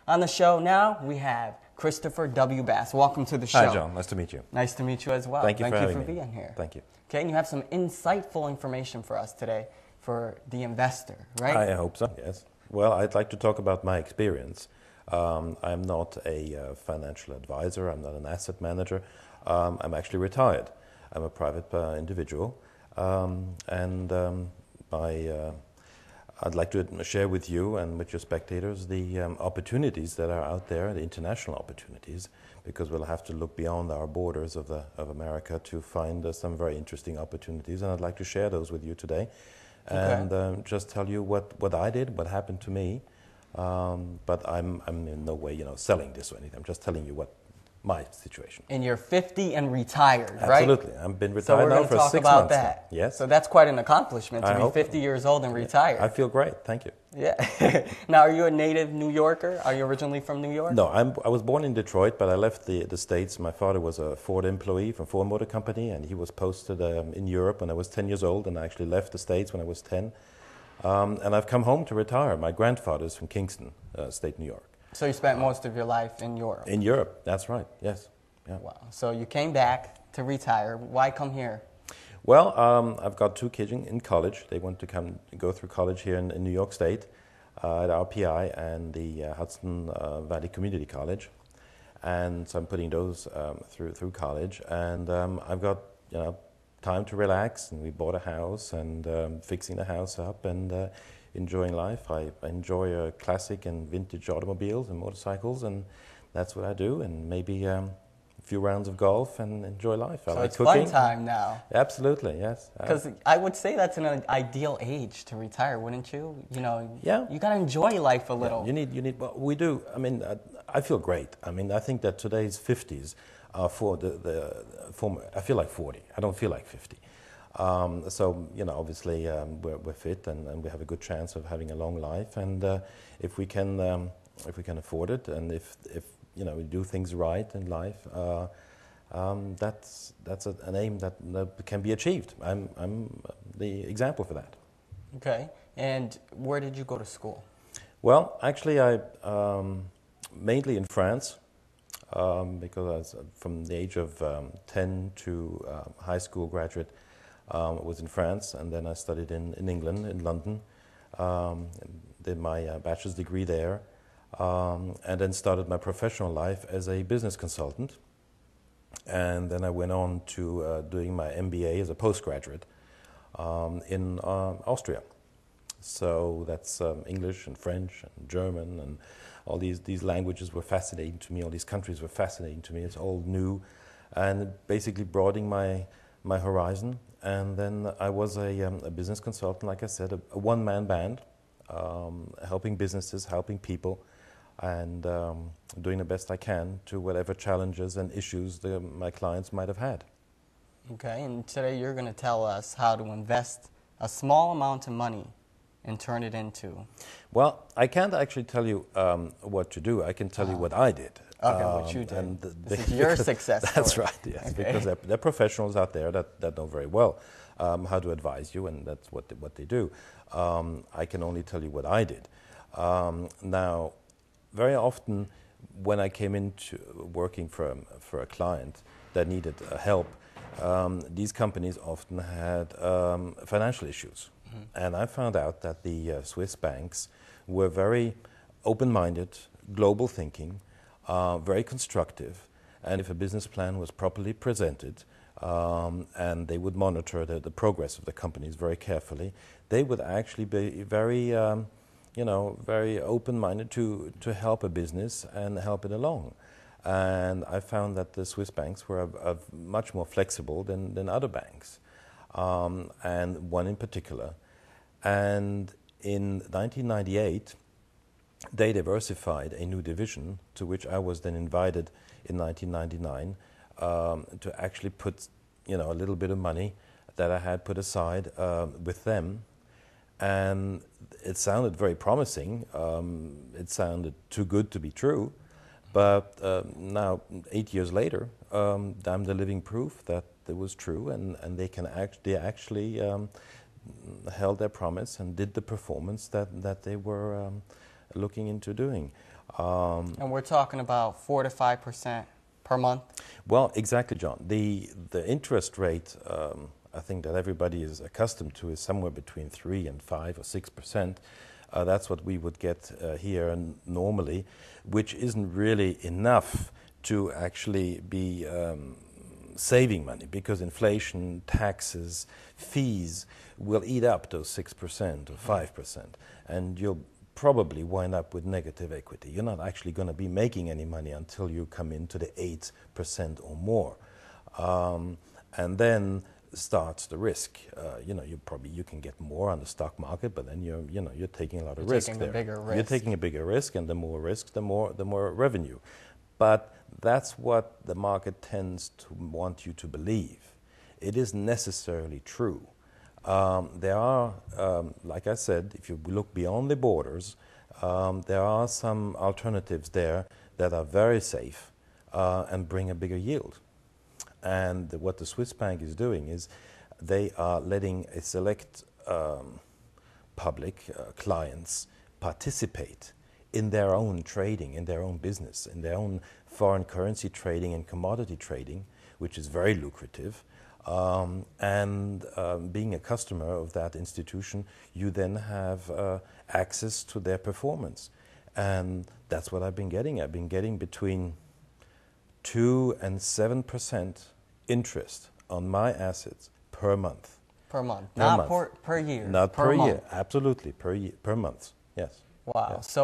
On the show now, we have Christopher W. Bass. Welcome to the show. Hi, John. Nice to meet you. Nice to meet you as well. Thank you for being here. Thank you. Okay, and you have some insightful information for us today for the investor, right? I hope so, yes. Well, I'd like to talk about my experience. I'm not a financial advisor. I'm not an asset manager. I'm actually retired. I'm a private individual. I'd like to share with you and with your spectators the opportunities that are out there, the international opportunities, because we'll have to look beyond our borders of America to find some very interesting opportunities, and I'd like to share those with you today, and just tell you what I did, what happened to me. But I'm in no way, selling this or anything. I'm just telling you what my situation. And you're 50 and retired, right? Absolutely. I've been retired now for 6 months. So we're going to talk about that. Yes. So that's quite an accomplishment to be 50 years old and retired. I feel great. Thank you. Yeah. Now, are you a native New Yorker? Are you originally from New York? No, I was born in Detroit, but I left the States. My father was a Ford employee from Ford Motor Company, and he was posted in Europe when I was 10 years old, and I actually left the States when I was 10. And I've come home to retire. My grandfather's from Kingston, State New York. So you spent most of your life in Europe? In Europe, that's right, yes. Yeah. Wow. So you came back to retire. Why come here? Well, I've got 2 kids in college. They want to go through college here in New York State at RPI and the Hudson Valley Community College. And so I'm putting those through college. And I've got time to relax, and we bought a house and fixing the house up and enjoying life. I enjoy classic and vintage automobiles and motorcycles, and that's what I do. And maybe a few rounds of golf and enjoy life. I so like it's cooking. Fun time now. Absolutely, yes. Because I would say that's an ideal age to retire, wouldn't you? Yeah. You got to enjoy life a little. Yeah, you need. Well, we do. I mean, I feel great. I mean, I think that today's 50s are for I feel like 40. I don't feel like 50. So obviously we're fit and we have a good chance of having a long life. And if we can afford it, and if we do things right in life, that's an aim that can be achieved. I'm the example for that. Okay. And where did you go to school? Well, actually, I mainly in France, because I was from the age of 10 to high school graduate. Was in France, and then I studied in England, in London, did my bachelor's degree there, and then started my professional life as a business consultant. And then I went on to doing my MBA as a postgraduate in Austria. So that's English and French and German, and all these languages were fascinating to me, all these countries were fascinating to me. It's all new, and basically broadening my horizon. And then I was a business consultant, like I said, a one-man band, helping businesses, helping people, and doing the best I can to whatever challenges and issues my clients might have had. Okay, and today you're going to tell us how to invest a small amount of money and turn it into... Well, I can't actually tell you what to do. I can tell you what I did. Okay, what you did. And this is your success story. That's right, yes, okay. Because there are professionals out there that know very well how to advise you, and that's what they do. I can only tell you what I did. Now, very often when I came into working for a client that needed help, these companies often had financial issues. Mm-hmm. And I found out that the Swiss banks were very open-minded, global thinking, very constructive, and if a business plan was properly presented, and they would monitor the progress of the companies very carefully, they would actually be very, very open-minded to help a business and help it along. And I found that the Swiss banks were much more flexible than other banks, and one in particular. And in 1998, they diversified a new division, to which I was then invited in 1999 to actually put, a little bit of money that I had put aside with them. And it sounded very promising. It sounded too good to be true. But now, 8 years later, I'm the living proof that it was true, and they actually held their promise and did the performance that they were looking into doing. And we're talking about 4 to 5% per month? Well, exactly, John. The interest rate, I think that everybody is accustomed to, is somewhere between 3 and 5 or 6%. That's what we would get here normally, which isn't really enough to actually be saving money, because inflation, taxes, fees will eat up those 6% or 5%, and you'll probably wind up with negative equity. You're not actually going to be making any money until you come into the 8% or more. And then starts the risk. You can get more on the stock market, but then you're taking a lot of risk there. You're taking a bigger risk, and the more risk, the more revenue. But that's what the market tends to want you to believe. It isn't necessarily true. There are, like I said, if you look beyond the borders, there are some alternatives there that are very safe and bring a bigger yield. And what the Swiss bank is doing is they are letting a select public clients participate in their own trading, in their own business, in their own foreign currency trading and commodity trading, which is very lucrative. Being a customer of that institution, you then have access to their performance. And that's what I've been getting. I've been getting between 2 and 7% interest on my assets per month. Per month, not per year. Not per year, absolutely, per month, yes. Wow. Yes.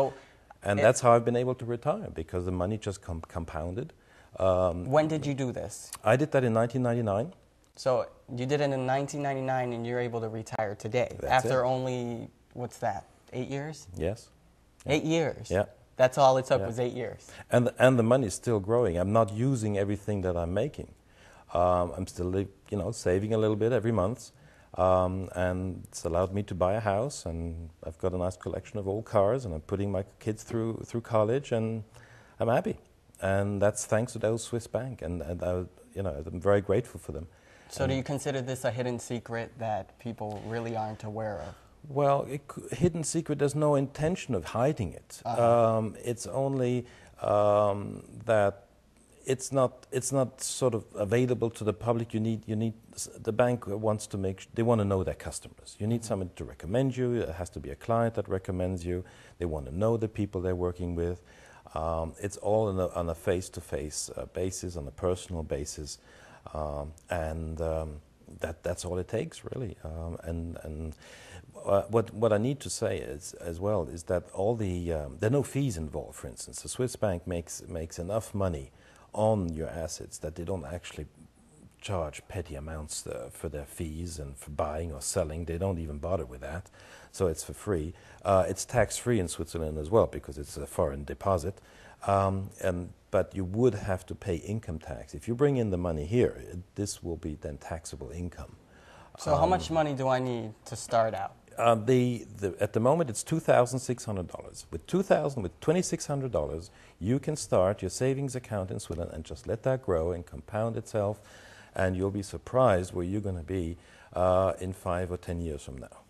And that's how I've been able to retire, because the money just compounded. When did you do this? I did that in 1999. So you did it in 1999, and you're able to retire today. That's after it. Only, what's that, 8 years? Yes. 8 years? Yeah. That's all it took was 8 years. And the money is still growing. I'm not using everything that I'm making. I'm still, saving a little bit every month. And it's allowed me to buy a house, and I've got a nice collection of old cars, and I'm putting my kids through college, and I'm happy. And that's thanks to those Swiss bank, and I'm very grateful for them. So do you consider this a hidden secret that people really aren't aware of? Well, hidden secret, there's no intention of hiding it. It's only that it's not sort of available to the public. The bank wants to they want to know their customers. You need someone to recommend you. It has to be a client that recommends you. They want to know the people they're working with. It's all on a face-to-face basis, on a personal basis. That's all it takes, really. What I need to say as well is that there are no fees involved. For instance, the Swiss bank makes enough money on your assets that they don't actually charge petty amounts for their fees and for buying or selling. They don't even bother with that, so it's for free. It's tax-free in Switzerland as well, because it's a foreign deposit. But you would have to pay income tax. If you bring in the money here, this will be then taxable income. So how much money do I need to start out? At the moment, it's $2,600. With $2,600, you can start your savings account in Switzerland and just let that grow and compound itself, and you'll be surprised where you're going to be in 5 or 10 years from now.